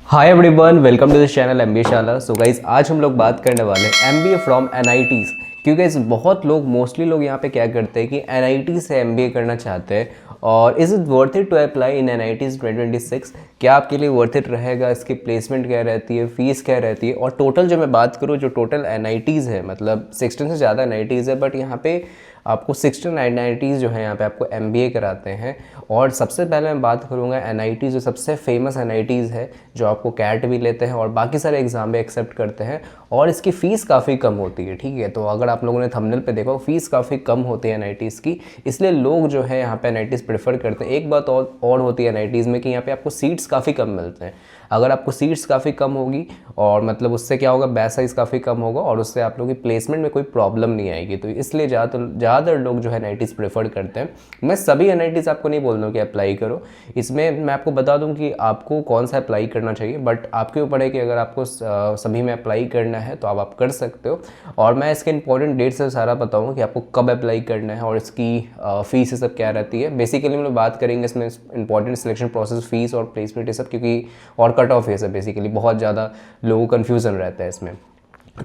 Hi everyone, welcome to this channel MBA Shala. So guys आज हम लोग बात करने वाले हैं एमबीए फ्रॉम एनआईटीज़। क्योंकि गाइज बहुत लोग मोस्टली लोग यहाँ पे क्या करते हैं कि एनआईटी से एमबीए करना चाहते हैं और is it worth it to apply in NITs 2026। क्या आपके लिए वर्थ इट रहेगा, इसकी प्लेसमेंट क्या रहती है, फीस क्या रहती है। और टोटल जो मैं बात करूँ, जो टोटल एनआईटीज़ है, मतलब 16 से ज़्यादा एनआईटीज़ है, बट यहाँ पे आपको 16 एनआईटीज़ जो है यहाँ पे आपको एमबीए कराते हैं। और सबसे पहले मैं बात करूँगा एनआईटी जो सबसे फेमस एनआईटीज़ है, जो आपको कैट भी लेते हैं और बाकी सारे एग्ज़ाम भी एक्सेप्ट करते हैं, और इसकी फ़ीस काफ़ी कम होती है। ठीक है, तो अगर आप लोगों ने थंबनेल पे देखा, फ़ीस काफ़ी कम होती है एनआईटीज़ की, इसलिए लोग जो है यहाँ पे एनआईटीज़ प्रेफर करते हैं। एक बात और होती है एनआईटीज़ में कि यहाँ पे आपको सीट्स काफ़ी कम मिलते हैं। अगर आपको सीट्स काफ़ी कम होगी और मतलब उससे क्या होगा, बैच साइज़ काफ़ी कम होगा और उससे आप लोगों की प्लेसमेंट में कोई प्रॉब्लम नहीं आएगी। तो इसलिए ज़्यादातर लोग जो है एनआईटीज़ प्रेफर करते हैं। मैं सभी एनआईटीज़ आपको नहीं बोल रहा हूँ कि अप्लाई करो, इसमें मैं आपको बता दूं कि आपको कौन सा अप्लाई करना चाहिए, बट आपके ऊपर है कि अगर आपको सभी में अप्लाई करना है तो आप कर सकते हो। और मैं इसके इंपॉर्टेंट डेट से सारा बताऊंगा कि आपको कब अप्लाई करना है और इसकी फ़ीस सब क्या रहती है। बेसिकली हम लोग बात करेंगे इसमें इंपॉर्टेंट सिलेक्शन प्रोसेस, फीस और प्लेसमेंट ये सब, क्योंकि और कट ऑफ है सब। बेसिकली बहुत ज़्यादा लोगों को कन्फ्यूज़न रहता है इसमें।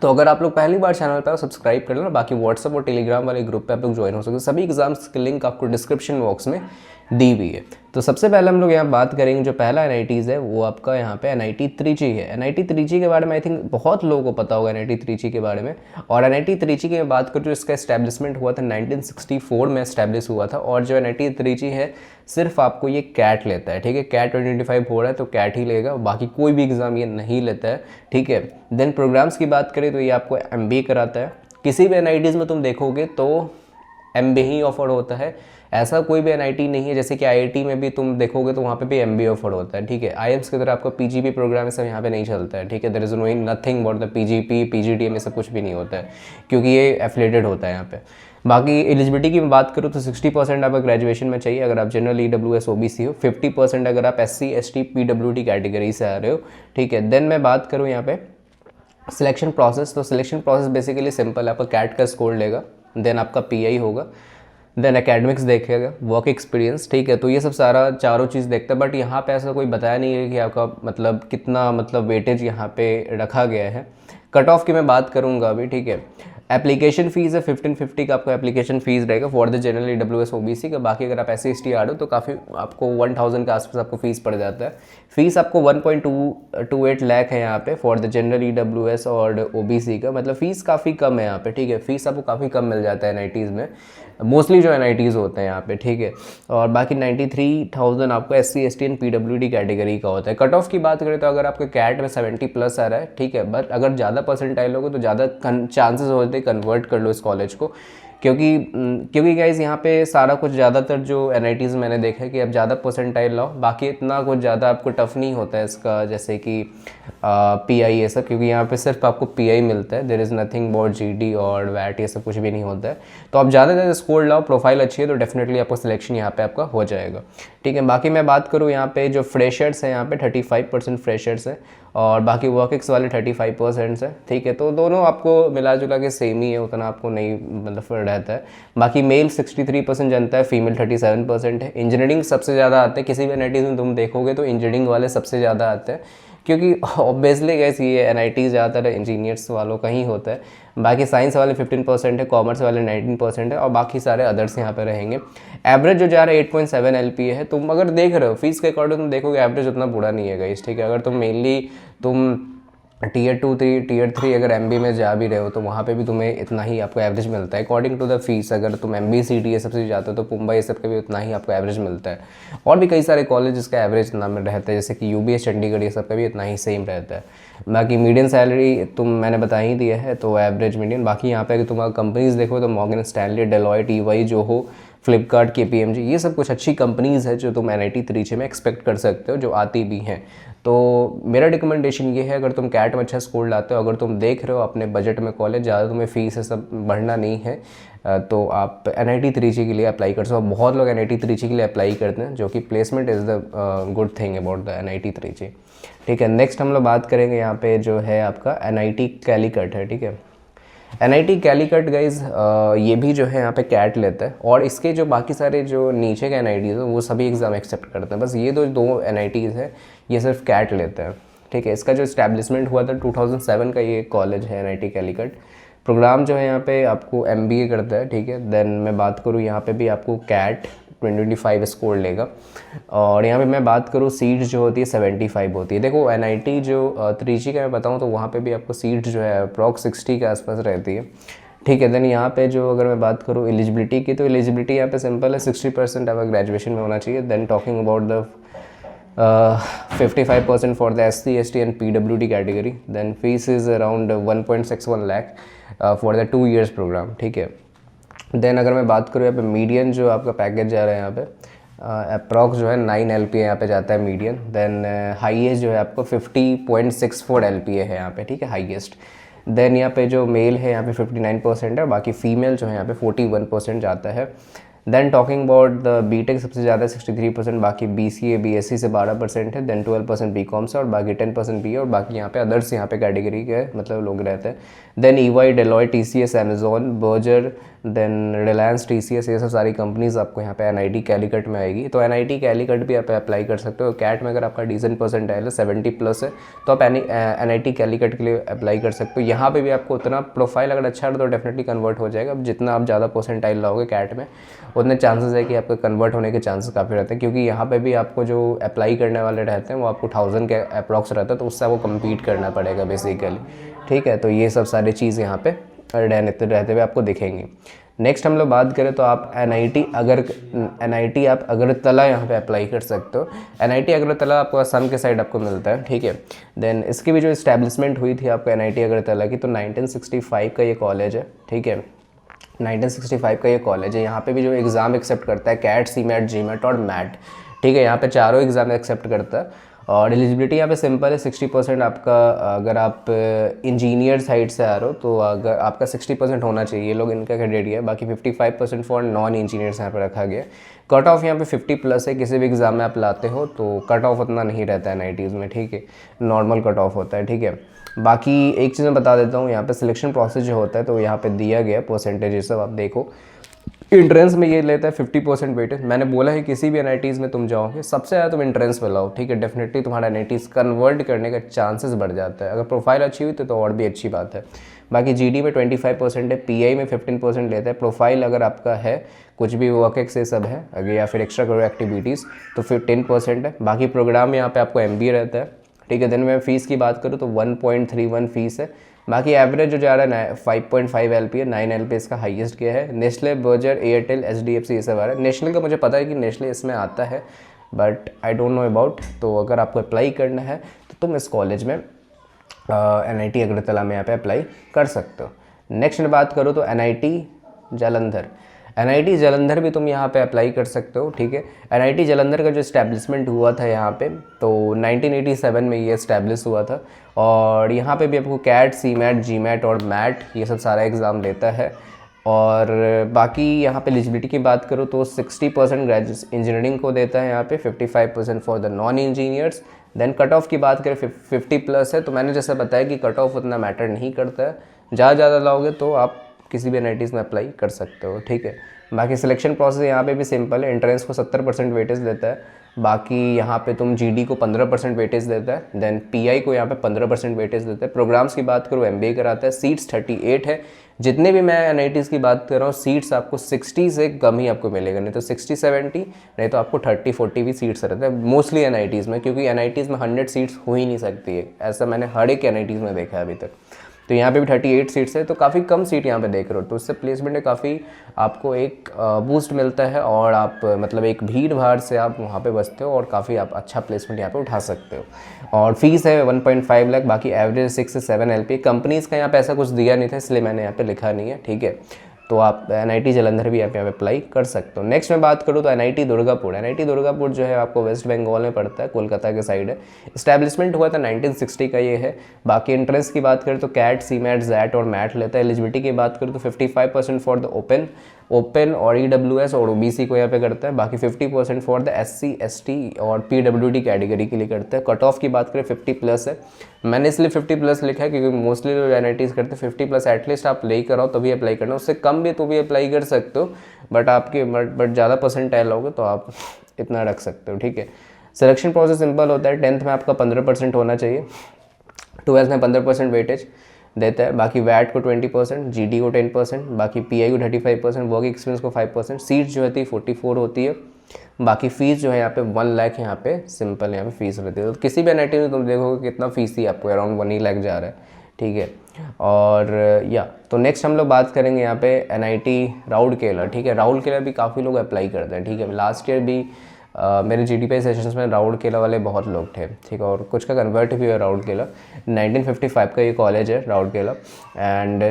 तो अगर आप लोग पहली बार चैनल पर सब्सक्राइब कर लेना। बाकी व्हाट्सअप और टेलीग्राम वाले ग्रुप पे आप लोग ज्वाइन हो सकते हैं। सभी एग्जाम्स की लिंक आपको डिस्क्रिप्शन बॉक्स में दी हुई है। तो सबसे पहले हम लोग यहाँ बात करेंगे, जो पहला एनआईटीज़ है वो आपका यहाँ पे एनआईटी त्रिची है। एनआईटी त्रिची के बारे में आई थिंक बहुत लोगों को पता होगा एनआईटी त्रिची के बारे में। और एनआईटी त्रिची की मैं बात करूँ, जो इसका एस्टेब्लिशमेंट हुआ था 1964 में एस्टेब्लिश हुआ था। और जो एनआईटी त्रिची है सिर्फ आपको ये कैट लेता है। ठीक है, कैट 2025 हो रहा है तो कैट ही लेगा, बाकी कोई भी एग्ज़ाम ये नहीं लेता है। ठीक है, देन प्रोग्राम्स की बात करें तो ये आपको एमबीए कराता है। किसी भी एनआईटीज़ में तुम देखोगे तो एमबीए ही ऑफर होता है। ऐसा कोई भी एनआईटी नहीं है, जैसे कि आईआईटी में भी तुम देखोगे तो वहाँ पे भी एमबीए ऑफर होता है। ठीक है, आईएम्स की तरह आपका पीजीपी प्रोग्राम सब यहाँ पे नहीं चलता है। ठीक है, there is no nothing about the PGP PGDM, ये सब कुछ भी नहीं होता है, क्योंकि ये एफिलेटेड होता है यहाँ पे। बाकी एलिजिबिलिटी की बात करूँ तो 60% आपका ग्रेजुएशन में चाहिए अगर आप जनरल ईडब्ल्यूएस ओबीसी हो, 50% अगर आप एससी एसटी पीडब्ल्यूडी कैटेगरी से आ रहे हो। ठीक है, देन मैं बात करूँ यहाँ पे सिलेक्शन प्रोसेस, तो सिलेक्शन प्रोसेस बेसिकली सिंपल है। आपका कैट का स्कोर लेगा, देन आपका पीआई होगा, देन एकेडमिक्स देखेगा, वर्क एक्सपीरियंस। ठीक है, तो ये सब सारा चारों चीज़ देखता है। बट यहाँ पे ऐसा कोई बताया नहीं है कि आपका मतलब कितना मतलब वेटेज यहाँ पे रखा गया है। कट ऑफ की मैं बात करूँगा अभी। ठीक है, एप्लीकेशन फीस है 1550 का आपका एप्लीकेशन फीस रहेगा for the general EWS OBC का। बाकी अगर आप एससी एसटी आ रहे हो तो काफ़ी आपको 1000 के आसपास आपको फीस पड़ जाता है। फीस आपको 1.28 लाख है यहाँ पे फॉर द जनरल ईडब्ल्यूएस और ओबीसी का, मतलब फीस काफ़ी कम है यहाँ पे। ठीक है, फीस आपको काफ़ी कम मिल जाता है एनआईटीज़ में, मोस्टली जो एनआईटीज़ होते हैं यहाँ पे। ठीक है, और बाकी 93,000 आपको SC ST and PWD category का होता है। कट ऑफ की बात करें तो अगर आपके कैट में 70+ आ रहा है, ठीक है, बट अगर ज़्यादा परसेंटाइल होगा तो ज़्यादा चांसेस होते हैं कन्वर्ट कर लो इस कॉलेज को। क्योंकि गाइज यहाँ पे सारा कुछ ज़्यादातर जो एनआईटीज़ मैंने देखा है कि आप ज़्यादा परसेंटाइल लाओ, बाकी इतना कुछ ज़्यादा आपको टफ नहीं होता है इसका, जैसे कि पीआई ये सब, क्योंकि यहाँ पे सिर्फ आपको पीआई मिलता है। There is nothing about GD और वैट, ये सब कुछ भी नहीं होता है। तो आप ज़्यादा से ज़्यादा स्कोर लाओ, प्रोफाइल अच्छी है तो डेफिनेटली आपका सिलेक्शन यहाँ पे आपका हो जाएगा। ठीक है, बाकी मैं बात करूँ यहाँ पे जो फ्रेशर्स हैं, यहाँ पे 35% फ्रेशर्स है और बाकी वर्किक्स वाले 35% है। ठीक है, तो दोनों आपको मिला जुला के सेम ही है, उतना आपको नहीं मतलब रहता है। बाकी मेल 63% जनता है, फीमेल 37% है। इंजीनियरिंग सबसे ज़्यादा आते हैं, किसी भी एनआईटीज़ में तुम देखोगे तो इंजीनियरिंग वाले सबसे ज़्यादा आते हैं, क्योंकि ऑब्वियसली कैसे ये एनआईटी ज़्यादातर इंजीनियर्स वालों का ही होता है। बाकी साइंस वाले 15% है, कॉमर्स वाले 19% है और बाकी सारे अदर्स यहाँ पे रहेंगे। एवरेज जो जा रहा है 8.7 LPA है। तुम अगर देख रहे हो फीस के अकॉर्डिंग तुम देखोगे एवरेज उतना बुरा नहीं है गाइस। ठीक है, अगर तुम मेनली तुम टीयर 2 टीयर 3 अगर एमबी में जा भी रहे हो तो वहाँ पे भी तुम्हें इतना ही आपको एवरेज मिलता है अकॉर्डिंग टू द फीस। अगर तुम एमबी सीटी ये सबसे जाते हो तो पुम्बा ये सब का भी उतना ही आपको एवरेज मिलता है। और भी कई सारे कॉलेज जिसका एवरेज इतना में रहता है, जैसे कि यूबीएस चंडीगढ़, ये सब का भी इतना ही सेम रहता है। बाकी मीडियम सैलरी तुम मैंने बता ही दिया है, तो एवरेज मीडियम। बाकी यहाँ पे अगर तुम कंपनीज देखो तो Morgan Stanley, Deloitte, EY, Zoho, Flipkart, KPMG, ये सब कुछ अच्छी कंपनीज़ है जो तुम एनआईटी त्रिची में एक्सपेक्ट कर सकते हो, जो आती भी हैं। तो मेरा रिकमेंडेशन ये है, अगर तुम कैट में अच्छा स्कोर लाते हो, अगर तुम देख रहे हो अपने बजट में कॉलेज, ज़्यादा तुम्हें फीस है सब बढ़ना नहीं है, तो आप एनआईटी त्रिची के लिए अप्लाई कर सकते हो। बहुत लोग एनआईटी त्रिची के लिए अप्लाई करते हैं, जो कि placement is the good thing about the NIT Trichy. ठीक है, नेक्स्ट हम लोग बात करेंगे यहाँ पे जो है आपका एनआईटी कैलीकट है। ठीक है, एनआईटी कैलीकट गाइज ये भी जो है यहाँ पे कैट लेता है, और इसके जो बाकी सारे जो नीचे के एनआईटीज़ हैं वो सभी एग्ज़ाम एक्सेप्ट करते हैं। बस ये दो एनआईटीज़ है ये सिर्फ कैट लेते हैं। ठीक है। इसका जो इस्टेब्लिशमेंट हुआ था 2007 का ये कॉलेज है NIT कैलीकट। प्रोग्राम जो है यहाँ पे आपको MBA करता है, ठीक है। देन मैं बात करूँ यहाँ पे भी आपको CAT 2025 स्कोर लेगा, और यहाँ पे मैं बात करूँ सीट्स जो होती है 75 होती है। देखो NIT जो त्रिची का मैं बताऊँ तो वहाँ पे भी आपको सीट्स जो है अप्रॉक्स 60 के आसपास रहती है, ठीक है। देन यहाँ पे जो अगर मैं बात करूँ एलिजिबिलिटी की, तो एलिजिबिलिटी यहाँ पे सिंपल है, 60% आपका ग्रेजुएशन में होना चाहिए। Then talking about the 55% for the SC ST and PWD category. Then fees is around 1.61 lakh for the 2 years programme, ठीक है। देन अगर मैं बात करूँ यहाँ पे मीडियन जो आपका पैकेज जा रहा है यहाँ पे अप्रॉक्स जो है 9 LPA यहाँ पे जाता है मीडियन। देन हाईएस्ट जो है आपको 50.64 LPA है यहाँ पे, ठीक है, हाईएस्ट। देन यहाँ पे जो मेल है यहाँ पे 59% है, बाकी फीमेल जो है यहाँ पे 41% जाता है। Then talking about the BTech सबसे ज़्यादा 63%, बाकी BCA BSc से 12% है। देन 12% BCom से, और बाकी 10% BA, और बाकी यहाँ पे अदर्स यहाँ पे कैटेगरी के मतलब लोग रहते हैं। Then EY, Deloitte, TCS, Amazon, Berger, then Reliance, TCS, ये सब सारी कंपनीज आपको यहाँ पे NIT कैलीकट में आएगी। तो NIT कैलीकट भी आप अप्लाई कर सकते हो। कैट में अगर आपका डिसेंट परसेंटाइल है 70+ है तो आप NIT कैलीकट के लिए अप्लाई कर सकते हो। यहाँ पे भी आपको उतना प्रोफाइल अगर अच्छा है तो डेफिनेटली कन्वर्ट हो जाएगा। अब जितना आप ज़्यादा परसेंटाइल लाओगे कैट में, उतने चांसेस है कि आपका कन्वर्ट होने के चांसेस काफ़ी रहते हैं, क्योंकि यहाँ पे भी आपको जो अप्लाई करने वाले रहते हैं वो आपको 1000 के अप्रॉक्स रहता है, तो उससे आपको कम्पीट करना पड़ेगा बेसिकली, ठीक है। तो ये सब सारी चीज़ यहाँ पे रहते हुए आपको दिखेंगी। नेक्स्ट हम लोग बात करें तो आप NIT आप अगरतला यहाँ पे अप्लाई कर सकते हो। NIT अगरतला आपको असम के साइड आपको मिलता है, ठीक है। देन इसकी भी जो इस्टेब्लिशमेंट हुई थी आपको NIT अगरतला की, तो 1965 का ये कॉलेज है, ठीक है। 1965 का ये कॉलेज है। यहाँ पे भी जो एग्ज़ाम एक्सेप्ट करता है CAT, CMAT, GMAT और MAT, ठीक है। यहाँ पे चारों एग्ज़ाम एक्सेप्ट करता है। और एलिजिबिलिटी यहाँ पे सिंपल है, 60% आपका, अगर आप इंजीनियर साइड से आ रहे हो तो अगर आपका 60% होना चाहिए, ये लोग इनका क्राइटेरिया है। बाकी 55% फॉर नॉन इंजीनियर्स यहाँ पे रखा गया। कट ऑफ यहाँ पे 50+ है, किसी भी एग्ज़ाम में आप लाते हो तो कट ऑफ उतना नहीं रहता है NITs में, ठीक है, नॉर्मल कट ऑफ होता है, ठीक है। बाकी एक चीज़ मैं बता देता हूँ, यहाँ पे सिलेक्शन प्रोसेस जो होता है तो यहाँ पे दिया गया परसेंटेज, ये सब आप देखो। इंट्रेंस में ये लेता है 50% वेटेज। मैंने बोला है किसी भी NITs में तुम जाओगे सबसे ज़्यादा तुम इंट्रेंस में लाओ, ठीक है, डेफिनेटली तुम्हारा NITs कन्वर्ट करने का चांसेस बढ़ जाता है। अगर प्रोफाइल अच्छी हुई तो और भी अच्छी बात है। बाकी GD में 25% है, PI में 15% लेता है। प्रोफाइल अगर आपका है कुछ भी वर्क एक्स ये सब है अगर, या फिर एक्स्ट्रा करिकुलर एक्टिविटीज़, तो फिर 10% है। बाकी प्रोग्राम में यहाँ पे आपको MBA रहता है, ठीक है। देन मैं फ़ीस की बात करूँ तो 1.31 फीस है। बाकी एवरेज जो जा रहा है 5.5 LPA, 9 LPA इसका हाईएस्ट किया है। नेस्ले, बर्जर, एयरटेल, SDFC ये सब आ रहा है। नेशनल का मुझे पता है कि नेस्ले इसमें आता है, but I don't know about. तो अगर आपको अप्लाई करना है तो तुम इस कॉलेज में NIT अगरतला में यहाँ पे अप्लाई कर सकते हो। नेक्स्ट मैं बात करूँ तो NIT जालंधर। NIT जालंधर भी तुम यहाँ पे अप्लाई कर सकते हो, ठीक है। NIT जालंधर का जो इस्टेब्लिशमेंट हुआ था यहाँ पे तो 1987 में ये इस्टेब्लिश हुआ था, और यहाँ पे भी आपको CAT, CMAT, GMAT और MAT ये सब सारा एग्ज़ाम लेता है। और बाकी यहाँ पे एलिजिबिलिटी की बात करूँ तो 60% ग्रेजुएट इंजीनियरिंग को देता है यहाँ पे, 55% for the non engineers. Then cut off की बात करें 50+ है। तो मैंने जैसे बताया कि कट ऑफ उतना मैटर नहीं करता है, ज़्यादा लाओगे तो आप किसी भी NITs में अप्लाई कर सकते हो, ठीक है। बाकी सिलेक्शन प्रोसेस यहाँ पे भी सिंपल है। एंट्रेंस को 70% वेटेज देता है, बाकी यहाँ पे तुम GD को 15% वेटेज देता है। देन PI को यहाँ पे 15% वेटेज देता है। प्रोग्राम्स की बात करूँ MBA कराता है। सीट्स 38 है। जितने भी मैं NITs की बात कर रहा हूँ सीट्स आपको 60 से कम ही आपको मिलेगा, नहीं तो 60-70, नहीं तो आपको 30-40 भी सीट्स रहता है मोस्टली NITs में, क्योंकि NITs में 100 सीट्स हो ही नहीं सकती है, ऐसा मैंने हर एक NITs में देखा है अभी तक। तो यहाँ पे भी 38 सीट्स है, तो काफ़ी कम सीट यहाँ पे देख रहे हो, तो उससे प्लेसमेंट में काफ़ी आपको एक बूस्ट मिलता है, और आप मतलब एक भीड़ भाड़ से आप वहाँ पे बचते हो और काफ़ी आप अच्छा प्लेसमेंट यहाँ पे उठा सकते हो। और फीस है 1.5 लाख, बाकी एवरेज 6 से 7 LPA। कंपनीज़ का यहाँ पे ऐसा कुछ दिया नहीं था इसलिए मैंने यहाँ पे लिखा नहीं है, ठीक है। तो आप NIT जालंधर भी आप यहाँ पे अप्लाई कर सकते हो। नेक्स्ट मैं बात करूँ तो NIT दुर्गापुर। NIT दुर्गापुर जो है आपको वेस्ट बंगाल में पड़ता है, कोलकाता के साइड है। इस्टेब्लिशमेंट हुआ था 1960 का ये है। बाकी एंट्रेंस की बात करें तो CAT, CMAT, ZAT और MAT लेता है। एलिजिबिलिटी की बात करूँ तो 55% फॉर द ओपन और EWS और OBC को यहाँ पे करता है। बाकी 50% फॉर द SC, ST और PWD कैटेगरी के लिए करता है। कट ऑफ की बात करें 50+ है। मैंने इसलिए 50+ लिखा है क्योंकि मोस्टली लोग NITs करते हैं 50+ एटलीस्ट आप ले कर आओ तभी अप्लाई करना, उससे कम भी तो भी अप्लाई कर सकते हो, बट ज़्यादा परसेंटाइल लोगे तो आप इतना रख सकते हो, ठीक है। सिलेक्शन प्रोसेस सिंपल होता है, 10th में आपका 15% होना चाहिए, 12th में 15% वेटेज देता है, बाकी वैट को 20%, जीडी को 10%, बाकी पीआई को 35%, वर्क एक्सपीरियंस को 5%, सीट्स जो है 44 होती है, बाकी फ़ीस जो है यहाँ पे 1 लाख यहाँ पे सिंपल यहाँ पे फीस रहती है। तो किसी भी एनआईटी में तुम देखोगे कितना फ़ीस ही आपको अराउंड 1 ही लाख जा रहा है, ठीक है। और या तो नेक्स्ट हम लोग बात करेंगे यहाँ पे एनआईटी राउरकेला, ठीक है। राउरकेला भी काफ़ी लोग अप्लाई करते हैं, ठीक है। लास्ट ईयर भी मेरे जीडीपी सेशंस में राउरकेला वाले बहुत लोग थे, ठीक है, और कुछ का कन्वर्ट भी हुआ राउरकेला। 1955 का ये कॉलेज है राउरकेला, एंड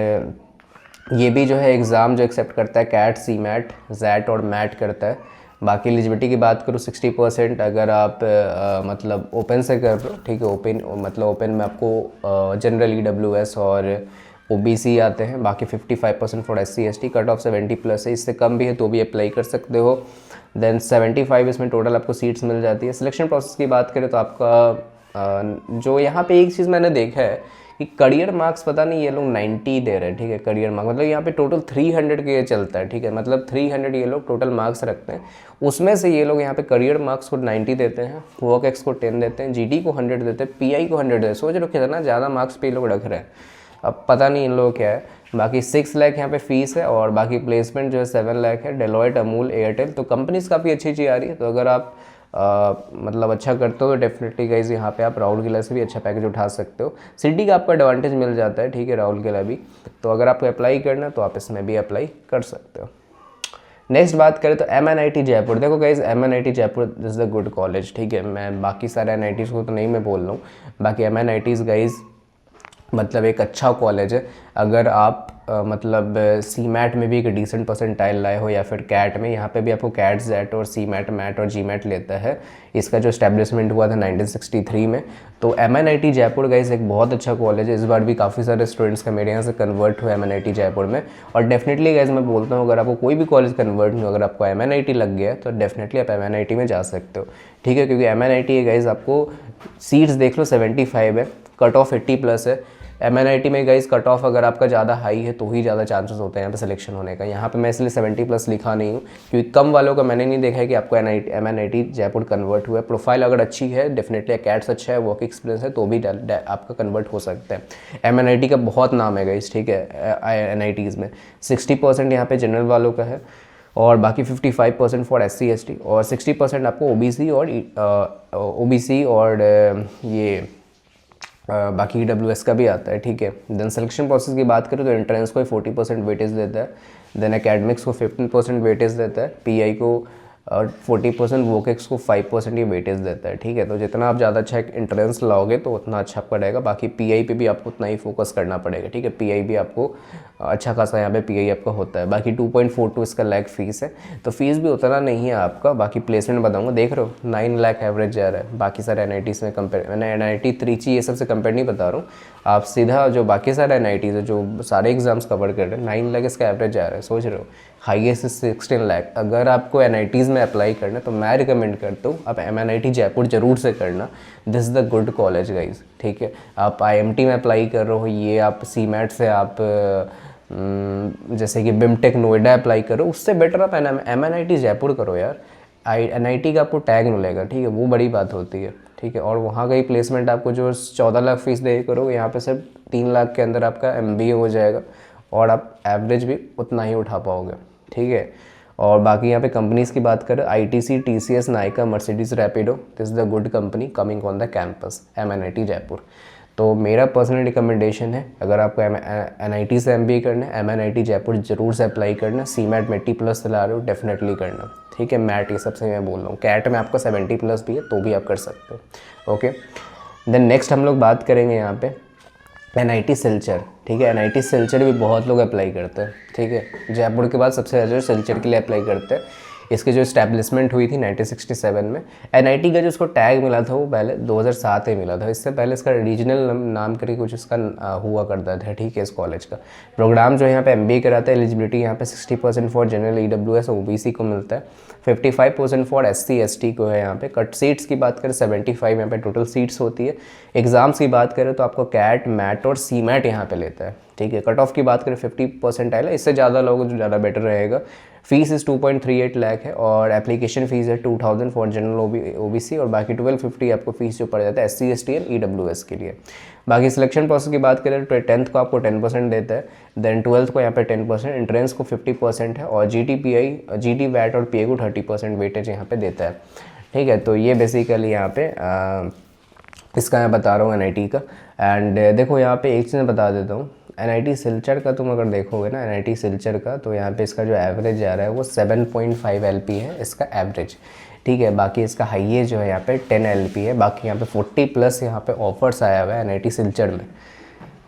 ये भी जो है एग्ज़ाम जो एक्सेप्ट करता है कैट, सी मैट, जैट और मैट करता है। बाकी एलिजिबिलिटी की बात करूँ 60% अगर आप मतलब ओपन से कर रहे हो, ठीक है। ओपन मतलब ओपन में आपको जनरल EWS और OBC आते हैं, बाकी 55% for SC ST, cut off 70+ है, इससे कम भी है तो भी अप्लाई कर सकते हो। देन 75 इसमें टोटल आपको सीट्स मिल जाती है। सिलेक्शन प्रोसेस की बात करें तो आपका जो यहाँ पे एक चीज़ मैंने देखा है कि करियर मार्क्स पता नहीं ये लोग 90 दे रहे हैं, ठीक है। करियर मार्क्स मतलब यहाँ पे टोटल 300 के ये चलता है, ठीक है, मतलब 300 ये लोग टोटल मार्क्स रखते हैं, उसमें से ये लोग यहाँ पे करियर मार्क्स को 90 देते हैं, वर्क एक्स को 10 देते हैं, जीडी को 100 देते हैं, पीआई को 100 देते हैं। सोच रहे हो कितना ज़्यादा मार्क्स पे ये लोग रख रहे हैं, अब पता नहीं इन लोगों क्या है। बाकी 6 लाख यहाँ पे फीस है, और बाकी प्लेसमेंट जो है 7 लाख है, डेलॉयट, अमूल, एयरटेल, तो कंपनीज काफ़ी अच्छी चीज़ आ रही है। तो अगर आप मतलब अच्छा करते हो तो डेफिनेटली गाइज यहाँ पे आप राउरकेला से भी अच्छा पैकेज उठा सकते हो। सिटी का आपका एडवांटेज मिल जाता है, ठीक है, राउरकेला भी। तो अगर आपको अप्लाई करना है तो आप इसमें भी अप्लाई कर सकते हो। नेक्स्ट बात करें तो MNIT जयपुर। देखो guys MNIT Jaipur is the good college, ठीक है। मैं बाकी सारे NITs को तो नहीं मैं बोल रहा हूँ, बाकी MNITs गाइज मतलब एक अच्छा कॉलेज है। अगर आप मतलब CMAT में भी एक डिसेंट परसेंटाइल लाए हो, या फिर कैट में, यहाँ पे भी आपको कैट, जेट और CMAT, मैट और GMAT लेता है। इसका जो एस्टेब्लिशमेंट हुआ था 1963 में। तो MNIT जयपुर गाइस एक बहुत अच्छा कॉलेज है। इस बार भी काफ़ी सारे स्टूडेंट्स का मेरे यहाँ से कन्वर्ट हुआ MNIT जयपुर में। और डेफिनेटली गाइस मैं बोलता हूँ अगर आपको कोई भी कॉलेज कन्वर्ट नहीं हो, अगर आपको MNIT लग गया तो डेफिनेटली आप MNIT में जा सकते हो, ठीक है। क्योंकि MNIT गाइस आपको सीट्स देख लो 75 है, कट ऑफ 80+ है। MNIT में गाइस कट ऑफ अगर आपका ज़्यादा हाई है तो ही ज़्यादा चांसेस होते हैं यहाँ पे सिलेक्शन होने का। यहाँ पे मैं इसलिए 70+ लिखा नहीं हूँ क्योंकि कम वालों का मैंने नहीं देखा है कि आपको MNIT जयपुर कन्वर्ट हुआ है। प्रोफाइल अगर अच्छी है, डेफिनेटली कैट्स अच्छा है, वर्क एक्सपीरियंस है, तो भी आपका कन्वर्ट हो सकता है। MNIT का बहुत नाम है गाइस, ठीक है। NITs में 60% यहाँ पे जनरल वालों का है, और बाकी 55% फॉर SC ST, और 60% आपको OBC और ये बाकी EWS का भी आता है, ठीक है। देन सिलेक्शन प्रोसेस की बात करें तो एंट्रेंस को 40% वेटेज देता है, देन एकेडमिक्स को 15% वेटेज देता है, पीआई को 40%, वोकेक्स को 5% ये वेटेज देता है, ठीक है। तो जितना आप ज़्यादा अच्छा एंट्रेंस लाओगे तो उतना अच्छा आपका रहेगा। बाकी पीआई पे भी आपको उतना ही फोकस करना पड़ेगा, ठीक है। पीआई भी आपको अच्छा खासा यहाँ पे पीआई आपका होता है। बाकी 2.42 इसका लाख फीस है, तो फीस भी उतना नहीं है आपका। बाकी प्लेसमेंट बताऊँगा, देख रहे हो 9 लाख एवरेज जा रहा है। बाकी सारे NITs में कंपेयर, मैंने NIT त्रिची ये सबसे कंपेयर नहीं बता रहा हूँ, आप सीधा जो बाकी सारे NITs है जो सारे एग्जाम्स कवर कर रहे हैं, 9 लाख इसका एवरेज जा रहा है। सोच रहे हो, हाईएस्ट 16 लाख। अगर आपको NITs में अप्लाई करना है तो मैं रिकमेंड करता हूँ आप MNIT जयपुर जरूर से करना। This is the good college guys, ठीक है। आप IMT में अप्लाई कर रहे हो, ये आप CMAT से आप जैसे कि BIMTech नोएडा अप्लाई करो, उससे बेटर आप MNIT जयपुर करो यार। NIT का आपको टैग मिलेगा, ठीक है, वो बड़ी बात होती है, ठीक है। और वहाँ का ही प्लेसमेंट आपको जो 14 लाख फीस दे करोगे, यहाँ पे सिर्फ 3 लाख के अंदर आपका MBA हो जाएगा, और आप एवरेज भी उतना ही उठा पाओगे, ठीक है। और बाकी यहाँ पे कंपनीज़ की बात करें, ITC, TCS, Nykaa, Mercedes, Rapido, this is the good company coming on the campus MNIT Jaipur. तो मेरा पर्सनल रिकमेंडेशन है, अगर आपको NIT से MBA करना है, MNIT जयपुर जरूर से अप्लाई करना। CMAT में 80+ ला रहे हो, डेफिनेटली करना, ठीक है। मैट ये सबसे मैं बोल रहा हूँ, कैट में आपका 70+ भी है तो भी आप कर सकते हो, ओके। देन नेक्स्ट हम लोग बात करेंगे यहाँ पे NIT सिलचर, ठीक है। NIT सिलचर भी बहुत लोग अप्लाई करते हैं, ठीक है। जयपुर के बाद सबसे ज़्यादा सिलचर के लिए अप्लाई करते हैं। इसकी जो इस्टेब्लिशमेंट हुई थी 1967 में। NIT का जो उसको टैग मिला था वो पहले 2007 में मिला था। इससे पहले इसका रीजनल नाम करके कुछ इसका हुआ करता था, ठीक है। इस कॉलेज का प्रोग्राम जो है यहाँ पे MBA कराता है। एलिजिबिलिटी यहाँ पे 60% फॉर जनरल, EWS, OBC को मिलता है, 55% फॉर SC ST को है यहाँ पे। कट सीट्स की बात करें 75 यहाँ पे टोटल सीट्स होती है। एग्जाम्स की बात करें तो आपको कैट, मैट और CMAT यहाँ पे लेता है, ठीक है। कट ऑफ की बात करें 50% आएगा, इससे ज़्यादा लोग जो ज़्यादा बेटर रहेगा। फीस इज़ 2.38 लाख है और एप्लीकेशन फ़ीस है 2000 फॉर जनरल ओबीसी और बाकी 1250 आपको फीस जो पड़ जाता है SC ST एंड EWS के लिए। बाकी सिलेक्शन प्रोसेस की बात करें तो 10th को आपको 10% देता है, देन 12th को यहाँ पे 10%, एंट्रेंस को 50% है और GT वैट और PA को 30% वेटेज यहाँ पे देता है। ठीक है, तो ये बेसिकली यहाँ पे इसका मैं बता रहा हूँ NIT का। एंड देखो यहाँ पे एक चीज़ मैं बता देता हूँ, NIT सिलचर का तुम अगर देखोगे ना, NIT सिलचर का, तो यहाँ पे इसका जो एवरेज आ रहा है वो 7.5 LP है इसका एवरेज। ठीक है, बाकी इसका हाईएस्ट जो है यहाँ पे 10 LP है। बाकी यहाँ पे 40+ यहाँ पे ऑफर्स आया हुआ है NIT सिलचर में।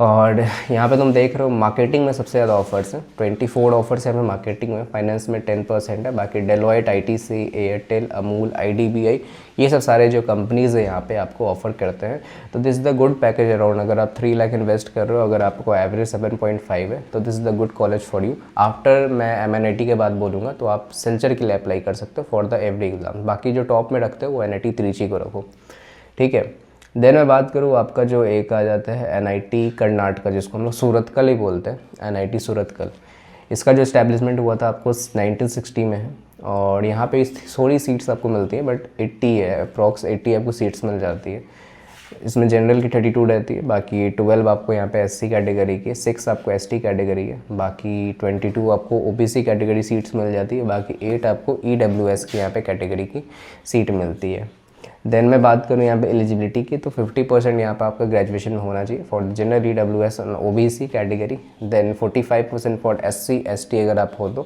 और यहाँ पे तुम देख रहे हो मार्केटिंग में सबसे ज़्यादा ऑफर्स हैं, 24 ऑफर्स हैं मार्केटिंग में। फाइनेंस में 10% है। बाकी Deloitte, ITC, Airtel, Amul, IDBI, ये सब सारे जो कंपनीज़ हैं यहाँ पे आपको ऑफर करते हैं। तो this is the good package around. अगर आप 3 लाख इन्वेस्ट कर रहे हो, अगर आपको एवरेज 7.5 है, तो this is the good college for you. After मैं MNIT के बाद बोलूँगा तो आप सिलचर के लिए अप्लाई कर सकते हो फॉर द एवरी एग्ज़ाम। बाकी जो टॉप में रखते हो वो NIT त्रिची को रखो। ठीक है, देन मैं बात करूँ आपका जो एक आ जाता है NIT कर्नाटका, जिसको हम लोग सूरतकल ही बोलते हैं, NIT सूरतकल। इसका जो इस्टेब्लिशमेंट हुआ था आपको 1960 में है और यहाँ पे थोड़ी सीट्स आपको मिलती हैं, बट 80 है, अप्रॉक्स 80 आपको सीट्स मिल जाती है। इसमें जनरल की 32 रहती है, बाकी 12 आपको यहाँ पे SC कैटेगरी की, 6 आपको ST कैटेगरी है, बाकी 22 आपको OBC कैटेगरी सीट्स मिल जाती है, बाकी 8 आपको EWS की यहाँ पे कैटेगरी की सीट मिलती है। देन मैं बात करूँ यहाँ पे एलिजिबिलिटी की, तो 50% यहाँ पे आपका ग्रेजुएशन में होना चाहिए फॉर जनरल, EWS और OBC category. Then 45% for SC ST अगर आप हो तो।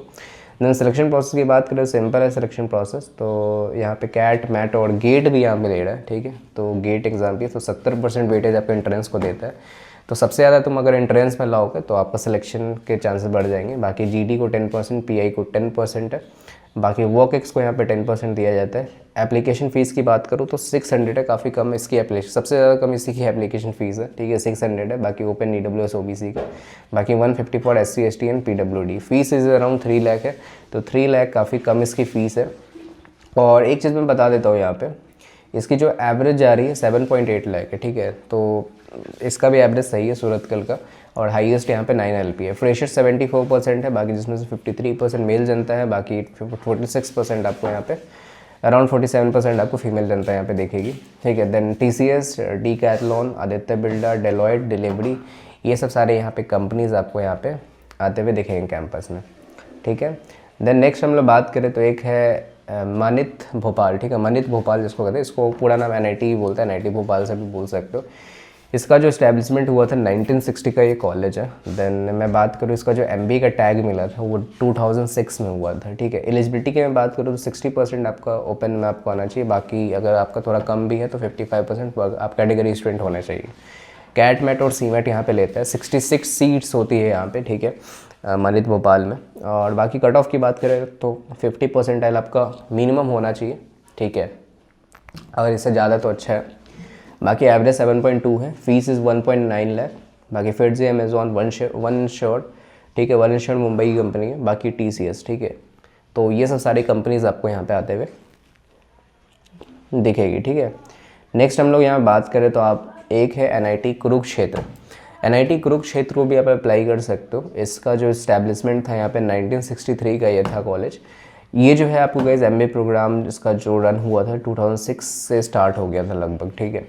देन सिलेक्शन प्रोसेस की बात करें, सिंपल है सिलेक्शन प्रोसेस। तो यहाँ पे कैट, मैट और गेट भी यहाँ पे ले रहा है। ठीक है, तो गेट एग्जाम की तो 70% वेटेज आपका एंट्रेंस को देता है। तो सबसे ज़्यादा तुम अगर एंट्रेंस में लाओगे तो आपका सिलेक्शन के चांसेस बढ़ जाएंगे। बाकी GD को 10%, PI को 10% है। बाकी वॉक-एक्स को यहाँ पे 10% दिया जाता है। एप्लीकेशन फ़ीस की बात करूँ तो 600 है, काफ़ी कम इसकी एप्लीकेशन, सबसे ज़्यादा कम इसी की एप्लीकेशन फ़ीस है। ठीक है, 600 है। बाकी ओपन EWS OBC का, बाकी 150 for SC ST and PWD। Fees is around 3 lakh है, तो 3 लाख काफ़ी कम इसकी फ़ीस है। और एक चीज़ मैं बता देता हूँ यहाँ पे, इसकी जो एवरेज जा रही है 7.8 लाख है। ठीक है, तो इसका भी एवरेज सही है सूरतकल का। और हाईएस्ट यहाँ पे 9 LP है। फ्रेशर 74% है, बाकी जिसमें से 53% मेल जनता है, बाकी 46% आपको यहाँ पे, अराउंड 47% आपको फीमेल जनता यहाँ पे देखेगी। ठीक है, then TCS, Decathlon, Aditya Birla, Deloitte, Delhivery, ये सब सारे यहाँ पे कंपनीज़ आपको यहाँ पे आते हुए दिखेंगे कैंपस में। ठीक है, देन नेक्स्ट हम लोग बात करें तो एक है मानित भोपाल। ठीक है, मानित भोपाल जिसको कहते हैं, इसको पूरा नाम NIT बोलता है, NIT भोपाल से भी बोल सकते हो। इसका जो इस्टेब्लिशमेंट हुआ था 1960 का ये कॉलेज है। देन मैं बात करूँ इसका जो MBA का टैग मिला था वो 2006 में हुआ था। ठीक है, एलिजिबिलिटी की मैं बात करूँ तो 60% आपका ओपन में आपको आना चाहिए, बाकी अगर आपका थोड़ा कम भी है तो 55% आप कैटेगरी स्टूडेंट होना चाहिए। कैट मैट और CMAT यहाँ पे लेता है, 66 सीट्स होती है यहाँ पे। ठीक है, मानित भोपाल में। और बाकी कट ऑफ की बात करें तो 50% आपका मिनिमम होना चाहिए। ठीक है, अगर इससे ज़्यादा तो अच्छा है। बाकी एवरेज 7.2 है, फीस इज़ 1.9 लाख। बाकी फिर अमेजॉन, वन शॉट। ठीक है, वन शॉट मुंबई की कंपनी है, बाकी TCS। ठीक है, तो ये सब सारी कंपनीज आपको यहाँ पे आते हुए दिखेगी। ठीक है, नेक्स्ट हम लोग यहाँ बात करें तो आप एक है NIT कुरुक्षेत्र। NIT कुरुक्षेत्र को भी आप अप्लाई कर सकते हो। इसका जो इस्टेब्लिशमेंट था यहाँ पे 1963 का ये था कॉलेज। ये जो है आपको गाइस MBA प्रोग्राम इसका जो रन हुआ था 2006 से स्टार्ट हो गया था लगभग। ठीक है,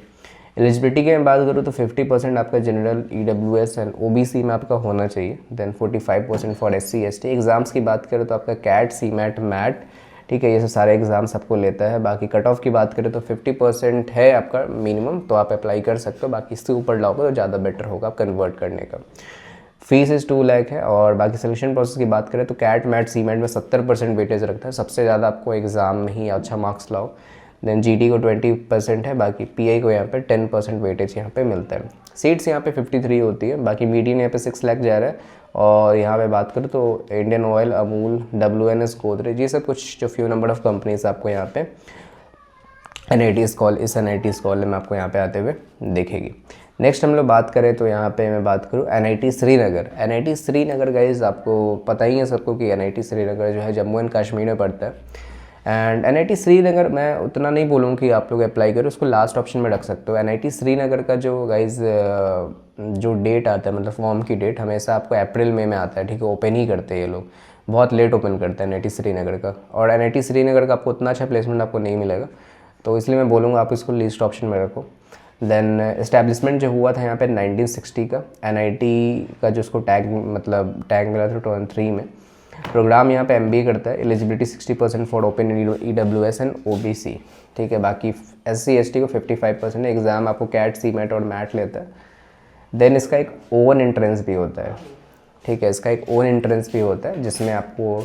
एलिजिबिलिटी की मैं बात करूँ तो 50% आपका जनरल, EWS एंड OBC में आपका होना चाहिए। Then 45% for SC ST। Exams की बात करें तो आपका कैट, CMAT, मैट, ठीक है, ये सब सारे एग्ज़ाम्स आपको लेता है। बाकी कट ऑफ की बात करें तो 50% है आपका मिनिमम, तो आप अप्लाई कर सकते हो। बाकी इससे ऊपर लाओगे तो ज़्यादा बेटर होगा आप कन्वर्ट करने का। फीस इज़ 2 लाख है। और बाकी सिलेक्शन प्रोसेस की बात करें तो कैट, मैट, CMAT में 70% वेटेज रखता है, सबसे ज़्यादा आपको एग्ज़ाम में ही अच्छा मार्क्स लाओ। देन GD को 20% है, बाकी PI को यहाँ पे 10% वेटेज यहाँ पे मिलता है। सीट्स यहाँ पे 53 होती है, बाकी मीडियन यहाँ पे 6 लाख जा रहा है। और यहाँ पे बात करें तो Indian oil, Amul, WNS, Godrej, ये सब कुछ जो फ्यू नंबर ऑफ कंपनीज आपको यहाँ पे इस NIT कॉलेज में आपको यहाँ पे आते हुए देखेगी। नेक्स्ट हम लोग बात करें तो यहाँ पे मैं बात करूँ NIT Srinagar. NIT Srinagar guys आपको पता ही है सबको कि NIT श्रीनगर जो है जम्मू एंड कश्मीर में पड़ता है। एंड NIT श्रीनगर मैं उतना नहीं बोलूँ कि आप लोग अप्लाई करो, उसको लास्ट ऑप्शन में रख सकते हो। NIT श्रीनगर का जो गाइज जो डेट आता है, मतलब फॉर्म की डेट हमेशा आपको अप्रैल मई में आता है। ठीक है, ओपन ही करते हैं ये लोग। बहुत लेट ओपन करता है NIT श्रीनगर का, और NIT श्रीनगर का आपको उतना अच्छा प्लेसमेंट आपको नहीं मिलेगा, तो इसलिए मैं बोलूँगा आप इसको लीस्ट ऑप्शन में रखो। देन इस्टेब्लिशमेंट जो हुआ था यहाँ पे 1960 का, NIT का जो उसको टैग मतलब टैग मिला था 2003 में। प्रोग्राम यहाँ पे MBA करता है। Eligibility 60% for open EWS and OBC, ठीक है। बाकी SC ST को 55% है। एग्ज़ाम आपको CAT CMAT और मैट लेता है। देन इसका एक ओवन एंट्रेंस भी होता है, ठीक है। इसका एक ओवन एंट्रेंस भी होता है जिसमें आपको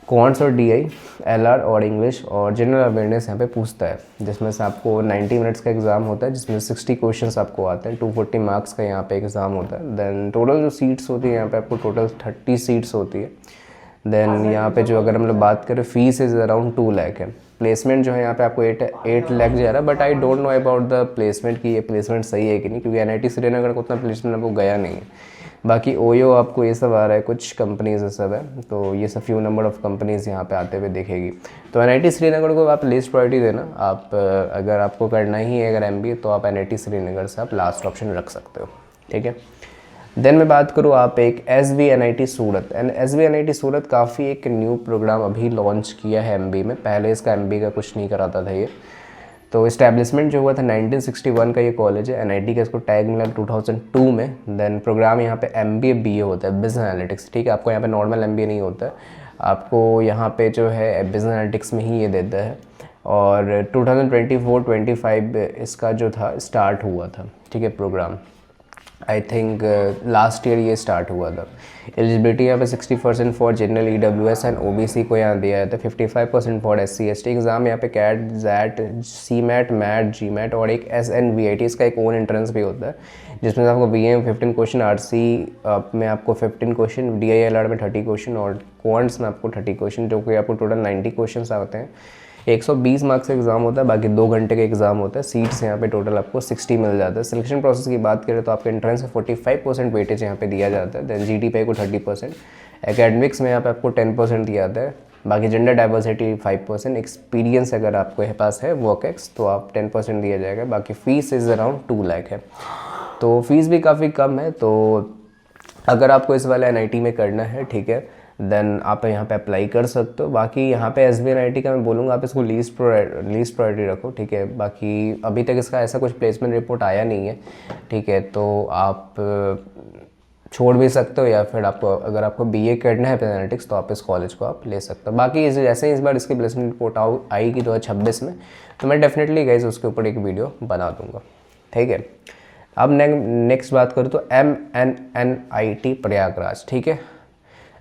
क्वांट्स और DI, LR और इंग्लिश और जनरल अवेयरनेस यहाँ पे पूछता है, जिसमें से आपको 90 मिनट्स का एग्ज़ाम होता है, जिसमें 60 क्वेश्चंस आपको आते हैं। 240 मार्क्स का यहाँ पे एग्ज़ाम होता है। देन टोटल जो सीट्स होती है यहाँ पे आपको टोटल 30 सीट्स होती है। देन यहाँ पे जो अगर हम लोग बात करें, फीस इज़ अराउंड 2 लाख है। प्लेसमेंट जो है यहाँ पे आपको 8 लाख जा रहा है, but I don't know about the placement कि ये प्लेसमेंट सही है कि नहीं, क्योंकि NIT श्रीनगर को उतना प्लेसमेंट आपको गया नहीं है। बाकी OYO आपको ये सब आ रहा है, कुछ कंपनीज ये सब है, तो ये सब फ्यू नंबर ऑफ़ कंपनीज़ यहाँ पे आते हुए देखेगी। तो NIT श्रीनगर को आप लीस्ट प्रायोरिटी देना। आप अगर आपको करना ही है अगर MBA, तो आप NIT श्रीनगर से आप लास्ट ऑप्शन रख सकते हो, ठीक है। देन मैं बात करूँ आप एक SVNIT सूरत। एंड SVNIT सूरत काफ़ी एक न्यू प्रोग्राम अभी लॉन्च किया है MBA में। पहले इसका MBA का कुछ नहीं कराता था ये। तो इस्टेब्लिशमेंट जो हुआ था 1961 का ये कॉलेज है। NIT का इसको टैग मिला 2002 में। देन प्रोग्राम यहाँ पे MBA BA होता है, बिजनेस एनालिटिक्स, ठीक है। आपको यहाँ पे नॉर्मल MBA नहीं होता है, आपको यहाँ पे जो है बिजनेस एनालिटिक्स में ही ये देता है। और 2024-25 इसका जो था स्टार्ट हुआ था, ठीक है, programme. I think last year ये स्टार्ट हुआ था। एलिजिबिलिटी यहाँ पे 60% for general EWS and OBC को यहाँ दिया है, तो 55% फॉर SC ST। एग्ज़ाम यहाँ पे CAT ZAT CMAT MAT GMAT और एक SNVIT, इसका एक ओन एंट्रेंस भी होता है, जिसमें आपको BA में 15 क्वेश्चन, RC में आपको 15 क्वेश्चन, DI LR में 30 क्वेश्चन और क्वांट्स में आपको 30 क्वेश्चन, जो कि आपको टोटल 90 क्वेश्चन आते हैं। 120 मार्क्स का एग्ज़ाम होता है, बाकी 2 घंटे का एग्ज़ाम होता है। सीट्स यहाँ पे टोटल आपको 60 मिल जाता है। सिलेक्शन प्रोसेस की बात करें तो आपके एंट्रेंस में 45% वेटेज यहाँ पे दिया जाता है। देन GTPI को 30%, एकेडमिक्स में यहाँ पे आपको 10% दिया जाता है। बाकी जेंडर डाइवर्सिटी 5%, एक्सपीरियंस अगर आपके पास है वर्कएक्स तो आप 10% दिया जाएगा। बाकी फ़ीस इज़ अराउंड 2 लाख है, तो फीस भी काफ़ी कम है। तो अगर आपको इस वाले NIT में करना है, ठीक है, देन आप यहाँ पे अप्लाई कर सकते हो। बाकी यहाँ पे SVNIT का मैं बोलूँगा आप इसको लीस्ट प्रायोरिटी रखो, ठीक है। बाकी अभी तक इसका ऐसा कुछ प्लेसमेंट रिपोर्ट आया नहीं है, ठीक है, तो आप छोड़ भी सकते हो, या फिर आपको अगर आपको BA करना है एनालिटिक्स तो आप इस कॉलेज को आप ले सकते हो। बाकी जैसे ही इस बार इसकी प्लेसमेंट रिपोर्ट आएगी 2026 में, तो मैं डेफिनेटली गाइस उसके ऊपर एक वीडियो बना दूँगा, ठीक है। अब नेक्स्ट बात करूँ तो MNNIT प्रयागराज, ठीक है।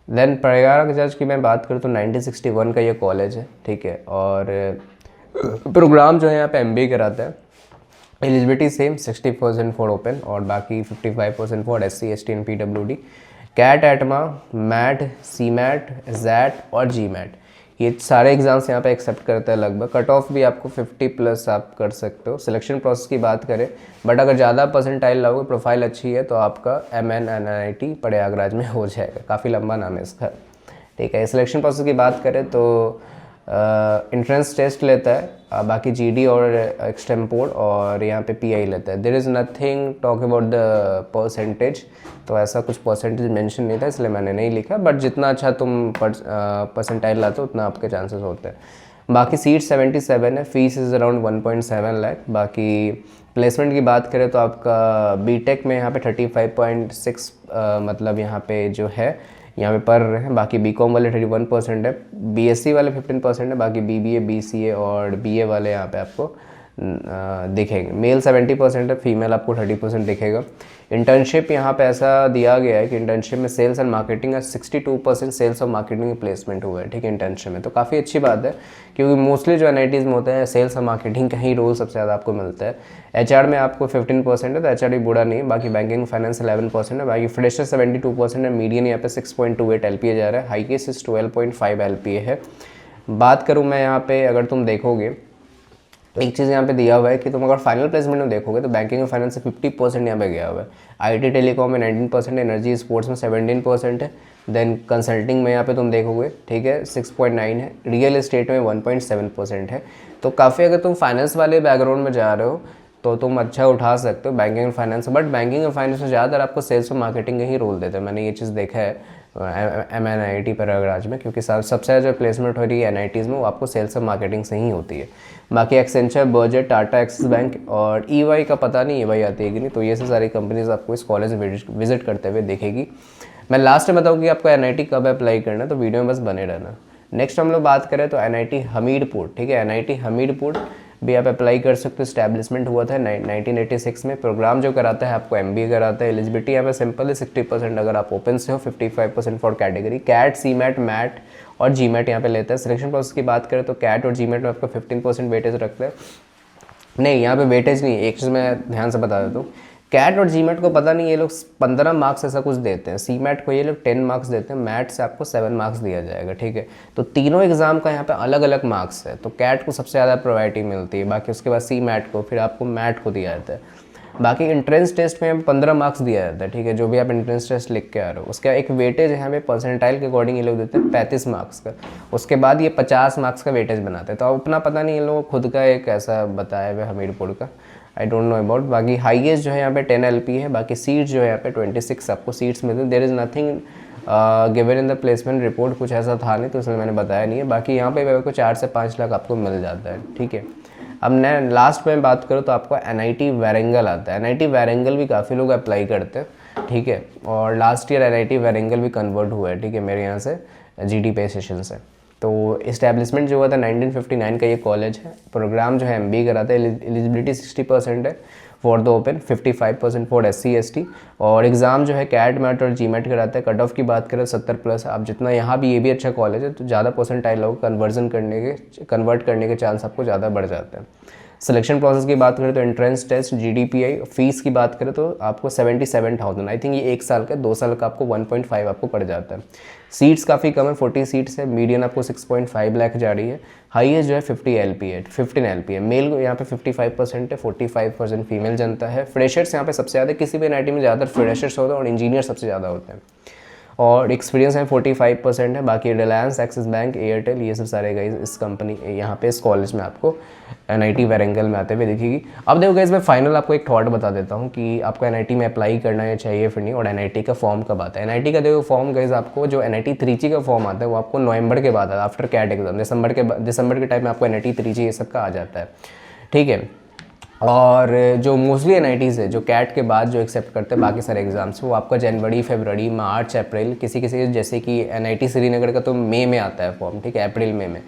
देन प्रयागराज की मैं बात करूँ तो 1961 का ये कॉलेज है, ठीक है। और प्रोग्राम जो है यहाँ पे MBA कराता है। एलिजिबिलिटी सेम 60% फॉर ओपन और बाकी 55% for SC ST and PWD। CAT ATMA MAT CMAT ZAT और GMAT, ये सारे एग्जाम्स यहाँ पे एक्सेप्ट करता है लगभग। कट ऑफ भी आपको 50+ आप कर सकते हो। सिलेक्शन प्रोसेस की बात करें, बट अगर ज़्यादा परसेंटाइल लाओगे, प्रोफाइल अच्छी है, तो आपका MNNIT प्रयागराज में हो जाएगा। काफ़ी लंबा नाम है इसका, ठीक है। सिलेक्शन प्रोसेस की बात करें तो एंट्रेंस टेस्ट लेता है, बाकी GD और एक्सटेम्पोर्ड और यहाँ पे PI लेता है। There is nothing talk about the percentage, तो ऐसा कुछ परसेंटेज मेंशन नहीं था, इसलिए मैंने नहीं लिखा। बट जितना अच्छा तुम परसेंटाइल लाते हो उतना आपके चांसेस होते हैं। बाकी सीट 77 है, फीस इज़ अराउंड 1.7 लाख। बाकी प्लेसमेंट की बात करें तो आपका BTech में यहाँ पे 35.6 मतलब यहाँ पे जो है यहाँ पे पढ़ रहे हैं। बाकी BCom वाले 31% है, BSc वाले 15% है, बाकी BBA BCA और BA वाले यहाँ पे आपको दिखेंगे। मेल 70% है, फीमेल आपको 30% दिखेगा। इंटर्नशिप यहाँ पे ऐसा दिया गया है कि इंटर्नशिप में सेल्स एंड मार्केटिंग का 62% सेल्स और मार्केटिंग प्लेसमेंट हुआ है, ठीक है, इंटर्नशिप में। तो काफ़ी अच्छी बात है, क्योंकि मोस्टली जो NITs में होते हैं सेल्स और मार्केटिंग का ही रोल सबसे ज़्यादा आपको मिलता है। HR में आपको 15% है, तो HR भी बुरा नहीं है। बाकी बैंकिंग फाइनेंस 11% है, बाकी फ्रेशर 72% है। मीडियन यहाँ पे 6.28 LPA जा रहा है, हाईएस्ट इस 12.5 LPA है। बात करूँ मैं यहाँ पे, अगर तुम देखोगे एक चीज़ यहाँ पे दिया हुआ है कि तुम अगर फाइनल प्लेसमेंट में देखोगे तो बैंकिंग और फाइनेंस से 50% यहाँ पे गया हुआ है। IT टेलीकॉम में 19% है, एनर्जी स्पोर्ट्स में 17% है। देन कंसल्टिंग में यहाँ पे तुम देखोगे, ठीक है, 6.9 है। रियल एस्टेट में 1.7% है। तो काफ़ी, अगर तुम फाइनेंस वाले बैकग्राउंड में जा रहे हो तो तुम अच्छा उठा सकते हो banking and finance. But banking and finance में ज़्यादातर आपको सेल्स और मार्केटिंग का ही रोल देते हैं, मैंने ये चीज़ देखा है MNIT प्रयागराज में, क्योंकि सबसे ज़्यादा जो प्लेसमेंट हो रही है NITs में वो आपको सेल्स और मार्केटिंग से ही होती है। बाकी एक्सेंचर, बर्जेट, टाटा, एक्सिस बैंक और EY का पता नहीं EY आती है कि नहीं, तो ये से सारी कंपनीज आपको इस कॉलेज में विजिट करते हुए देखेगी। मैं लास्ट में बताऊँ कि आपको NIT कब अप्लाई करना है, तो वीडियो में बस बने रहना। नेक्स्ट हम लोग बात करें तो NIT हमीरपुर, ठीक है, NIT हमीरपुर भी आप अप्लाई कर सकते हो। स्टैब्लिशमेंट हुआ था 1986 में। प्रोग्राम जो कराता है आपको MBA कराता है। एलिजिबिलिटी यहाँ पे सिंपल है, 60% अगर आप ओपन से हो, 55% for category. CAT, CMAT, MAT और GMAT यहाँ पे लेता है। सिलेक्शन प्रोसेस की बात करें तो कैट और GMAT में आपको 15% वेटेज रखते हैं। नहीं, यहाँ पे वेटेज नहीं, एक चीज़ मैं ध्यान से बता देता हूँ, कैट और GMAT को पता नहीं ये लोग 15 मार्क्स ऐसा कुछ देते हैं, CMAT को ये लोग 10 मार्क्स देते हैं, मैट से आपको 7 मार्क्स दिया जाएगा, ठीक है। तो तीनों एग्जाम का यहाँ पे अलग अलग मार्क्स है, तो कैट को सबसे ज़्यादा प्रायोरिटी मिलती है, बाकी उसके बाद CMAT को, फिर आपको मैट को दिया जाता है। बाकी इंट्रेंस टेस्ट में 15 मार्क्स दिया जाता है, ठीक है, जो भी आप इंट्रेंस टेस्ट लिख के आ रहे हो। उसका एक वेटेज यहाँ पे परसेंटाइल के अकॉर्डिंग ये लोग देते हैं 35 मार्क्स का। उसके बाद ये 50 मार्क्स का वेटेज बनाते हैं। तो अपना पता नहीं, इन लोगों को खुद का एक ऐसा बताया हुआ हमीरपुर का, आई डोंट नो अबाउट। बाकी हाईएस्ट जो है यहाँ पे 10 LP है। बाकी सीट्स जो है यहाँ पे 26 आपको सीट्स मिलते हैं। There is nothing given in the placement report, कुछ ऐसा था नहीं तो इसमें मैंने बताया नहीं है। बाकी यहाँ पे आपको 4 से 5 लाख आपको मिल जाता है, ठीक है। अब मैं लास्ट में बात करूँ तो आपको NIT वारंगल आता है। NIT वारंगल भी काफ़ी लोग अप्लाई करते हैं, ठीक है, और लास्ट ईयर NIT वारंगल भी कन्वर्ट हुआ है, ठीक है, मेरे यहाँ से GD पे सेशन से। तो इस्टेब्लिशमेंट जो हुआ था 1959 का ये कॉलेज है। प्रोग्राम जो है MBA कराता है। एलिजिबिलिटी 60% है for the open, 55% for SC ST। और एग्ज़ाम जो है कैट, मैट और GMAT कराता है। कट ऑफ की बात करें 70+ है। आप जितना यहाँ भी, ये भी अच्छा कॉलेज है, तो ज़्यादा परसेंटाइल लोग कन्वर्ट करने के चांस आपको ज़्यादा बढ़ जाते हैं। सिलेक्शन प्रोसेस की बात करें तो एंट्रेंस टेस्ट, GDPI। फीस की बात करें तो आपको 77,000, आई थिंक ये 1 साल का, 2 साल का आपको 1.5 आपको पड़ जाता है। सीट्स काफ़ी कम है, 40 सीट्स है। मीडियन आपको 6.5 लाख जा रही है। हाईएस्ट जो है 15 LP है। मेल को यहाँ पे 55% है, 45% फीमेल जनता है। फ्रेशर्स यहाँ पे सबसे ज़्यादा, किसी भी NIT में ज़्यादातर फ्रेशर्स होते हैं और इंजीनियर सबसे ज़्यादा होते हैं। और एक्सपीरियंस है 45% है। बाकी रिलायंस, एक्सिस बैंक, एयरटेल, ये सब सारे गाइज इस कंपनी यहाँ पे इस कॉलेज में आपको NIT वारंगल में आते हुए दिखेगी। अब देखो गाइज, मैं फाइनल आपको एक थॉट बता देता हूँ कि आपको NIT में अप्लाई करना है चाहिए फिर नहीं, और NIT का फॉर्म कब आता है। NIT का देखो फॉर्म गाइज, आपको जो NIT 3G का फॉर्म आता है वो आपको नवंबर के बाद आता है, आफ्टर कैट एग्जाम। दिसंबर के टाइम में आपको NIT 3G ये सब का आ जाता है, ठीक है। और जो मोस्टली NITs है जो कैट के बाद जो एक्सेप्ट करते हैं बाकी सारे एग्जाम्स, वो आपका जनवरी, फरवरी, मार्च, अप्रैल, किसी जैसे कि NIT श्रीनगर का तो मई में आता है फॉर्म, ठीक है, अप्रैल मई में।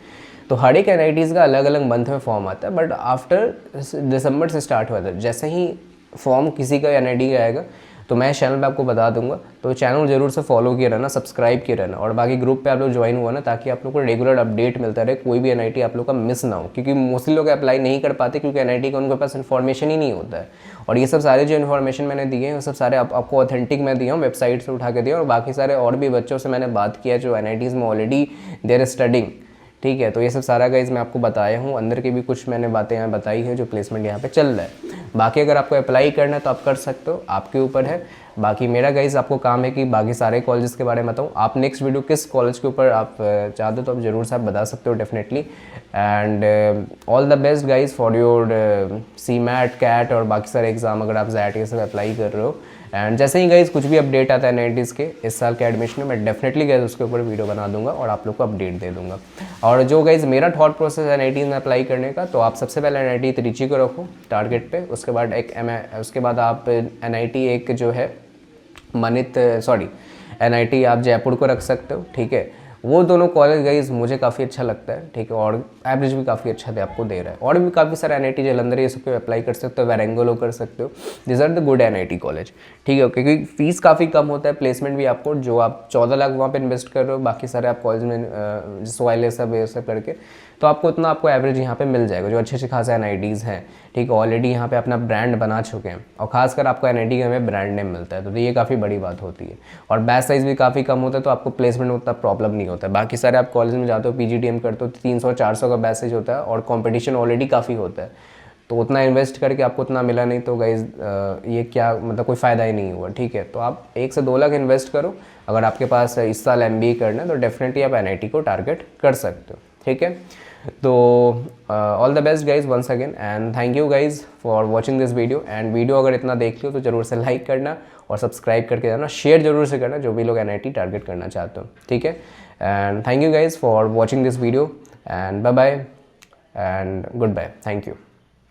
तो हर एक NITs का अलग अलग मंथ में फॉर्म आता है, बट आफ्टर दिसंबर से स्टार्ट हुआ था। जैसे ही फॉर्म किसी का NIT का आएगा तो मैं चैनल पे आपको बता दूंगा, तो चैनल जरूर से फॉलो किए रहना, सब्सक्राइब किए रहना, और बाकी ग्रुप पे आप लोग ज्वाइन हुआ ना, ताकि आप लोग को रेगुलर अपडेट मिलता रहे, कोई भी NIT आप लोग का मिस ना हो। क्योंकि मोस्टली लोग अप्लाई नहीं कर पाते क्योंकि NIT का उनके पास इन्फॉर्मेशन ही नहीं होता है। और ये सब सारे जो इन्फॉर्मेशन मैंने दिए हैं वो सब सारे आपको ऑथेंटिक मैं दिया हूँ, वेबसाइट से उठा के दिया, और बाकी सारे और भी बच्चों से मैंने बात किया जो NITs में ऑलरेडी देर स्टडिंग, ठीक है। तो ये सब सारा गाइज मैं आपको बताया हूँ, अंदर की भी कुछ मैंने बातें यहाँ बताई हैं जो प्लेसमेंट यहाँ पे चल रहा है। बाकी अगर आपको अप्लाई करना है तो आप कर सकते हो, आपके ऊपर है। बाकी मेरा गाइज आपको काम है कि बाकी सारे कॉलेजेस के बारे में बताऊँ। आप नेक्स्ट वीडियो किस कॉलेज के ऊपर आप चाहते हो तो आप ज़रूर से आप बता सकते हो definitely. And all the best guys for your CMAT, CAT और बाकी सारे एग्जाम अगर आप ZAT ये सब अप्लाई कर रहे हो। एंड जैसे ही गाइज कुछ भी अपडेट आता है NITs के इस साल के एडमिशन में, मैं डेफिनेटली गाइज उसके ऊपर वीडियो बना दूंगा और आप लोग को अपडेट दे दूंगा। और जो गाइज मेरा थॉट प्रोसेस है NITs में अप्लाई करने का, तो आप सबसे पहले NIT त्रिची को रखो टारगेट पे, उसके बाद आप NIT एक जो है NIT आप जयपुर को रख सकते हो, ठीक है। वो दोनों कॉलेज गाइज मुझे काफ़ी अच्छा लगता है, ठीक है, और एवरेज भी काफ़ी अच्छा दे आपको दे रहा है। और भी काफ़ी सारे NIT जलंधर ये सब को अप्लाई कर सकते हो, वारंगल कर सकते हो। This are the good NIT college, ठीक है, क्योंकि फीस काफ़ी कम होता है, प्लेसमेंट भी आपको जो आप 14 लाख वहाँ पे इन्वेस्ट कर रहे हो, बाकी सारे आप कॉलेज में सोइल ये सब करके, तो आपको उतना आपको एवरेज यहाँ पे मिल जाएगा, जो अच्छे खासे NITs हैं, ठीक है, ऑलरेडी यहाँ पे अपना ब्रांड बना चुके हैं, और खासकर आपको NIT का हमें ब्रांड नेम मिलता है, तो ये काफ़ी बड़ी बात होती है। और बैच साइज़ भी काफ़ी कम होता है, तो आपको प्लेसमेंट में उतना प्रॉब्लम नहीं होता है। बाकी सारे आप कॉलेज में जाते हो, PGDM करते हो, 300-400 का बैच साइज होता है, और कॉम्पिटिशन ऑलरेडी काफ़ी होता है, तो उतना इन्वेस्ट करके आपको उतना मिला नहीं, तो गाइज ये क्या मतलब कोई फ़ायदा ही नहीं हुआ, ठीक है। तो आप 1 से 2 लाख इन्वेस्ट करो, अगर आपके पास इस साल MBA करना है तो डेफिनेटली आप NIT को टारगेट कर सकते हो, ठीक है। तो all the best guys once again, and thank you guys for watching this video. And video अगर इतना देख लियो तो ज़रूर से लाइक करना और सब्सक्राइब करके जाना, शेयर जरूर से करना जो भी लोग NIT टारगेट करना चाहते हो, ठीक है। And thank you guys for watching this video, and bye bye and goodbye, thank you.